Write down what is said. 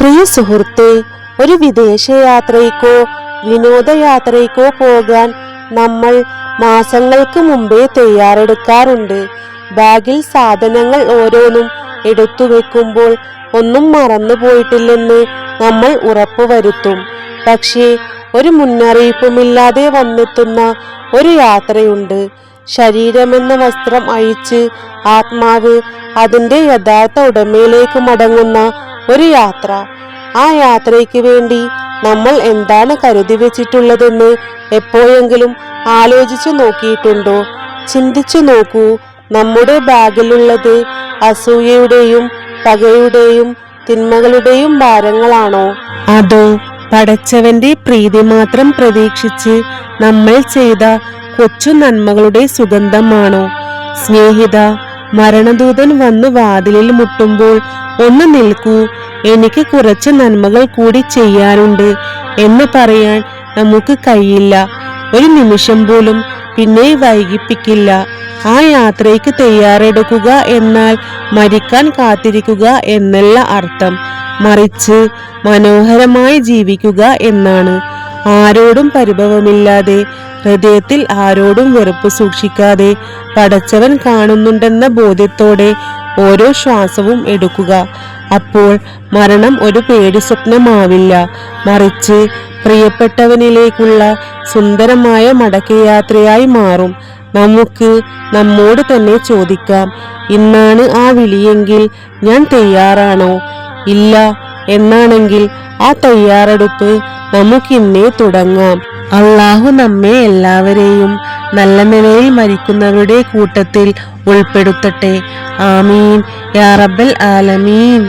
പ്രിയ സുഹൃത്തെ, ഒരു വിദേശയാത്രയ്ക്കോ വിനോദയാത്രയ്ക്കോ പോകാൻ നമ്മൾ മാസങ്ങൾക്ക് മുമ്പേ തയ്യാറെടുക്കാറുണ്ട്. ബാഗിൽ സാധനങ്ങൾ ഓരോന്നും എടുത്തു വെക്കുമ്പോൾ ഒന്നും മറന്നു പോയിട്ടില്ലെന്ന് നമ്മൾ ഉറപ്പുവരുത്തും. പക്ഷേ ഒരു മുന്നറിയിപ്പുമില്ലാതെ വന്നെത്തുന്ന ഒരു യാത്രയുണ്ട്. ശരീരമെന്ന വസ്ത്രം അഴിച്ച് ആത്മാവ് അതിൻ്റെ യഥാർത്ഥ ഉടമയിലേക്ക് മടങ്ങുന്ന ഒരു യാത്ര. ആ യാത്രയ്ക്ക് വേണ്ടി നമ്മൾ എന്താണ് കരുതി വെച്ചിട്ടുള്ളതെന്ന് എപ്പോഴെങ്കിലും ആലോചിച്ചു നോക്കിയിട്ടുണ്ടോ? ചിന്തിച്ചു നോക്കൂ. നമ്മുടെ ബാഗിലുള്ളത് അസൂയയുടെയും പകയുടെയും തിന്മകളുടെയും ഭാരങ്ങളാണോ? അതോ പടച്ചവന്റെ പ്രീതി മാത്രം പ്രതീക്ഷിച്ച് നമ്മൾ ചെയ്ത കൊച്ചു നന്മകളുടെ സുഗന്ധമാണോ? സ്നേഹിത, മരണദൂതൻ വന്നു വാതിലിൽ മുട്ടുമ്പോൾ ഒന്ന് നിൽക്കൂ, എനിക്ക് കുറച്ച് നന്മകൾ കൂടി ചെയ്യാനുണ്ട് എന്ന് പറയാൻ നമുക്ക് കഴിയില്ല. ഒരു നിമിഷം പോലും പിന്നെ വൈകിപ്പിക്കില്ല. ആ യാത്രയ്ക്ക് തയ്യാറെടുക്കുക എന്നാൽ മരിക്കാൻ കാത്തിരിക്കുക എന്നല്ല അർത്ഥം, മറിച്ച് മനോഹരമായി ജീവിക്കുക എന്നാണ്. ആരോടും പരിഭവമില്ലാതെ, ഹൃദയത്തിൽ ആരോടും വെറുപ്പ് സൂക്ഷിക്കാതെ, പടച്ചവൻ കാണുന്നുണ്ടെന്ന ബോധ്യത്തോടെ ഓരോ ശ്വാസവും എടുക്കുക. അപ്പോൾ മരണം ഒരു പേടി സ്വപ്നമാവില്ല, മറിച്ച് പ്രിയപ്പെട്ടവനിലേക്കുള്ള സുന്ദരമായ മടക്കയാത്രയായി മാറും. നമുക്ക് നമ്മോട് തന്നെ ചോദിക്കാം, ഇന്നാണ് ആ വിളിയെങ്കിൽ ഞാൻ തയ്യാറാണോ? ഇല്ല എന്നാണെങ്കിൽ ആ തയ്യാറെടുപ്പ് നമുക്കിന്നേ തുടങ്ങാം. അള്ളാഹു നമ്മെ എല്ലാവരെയും നല്ല നിലയിൽ മരിക്കുന്നവരുടെ കൂട്ടത്തിൽ ഉൾപ്പെടുത്തട്ടെ. ആമീൻ യാ റബ്ബൽ ആലമീൻ.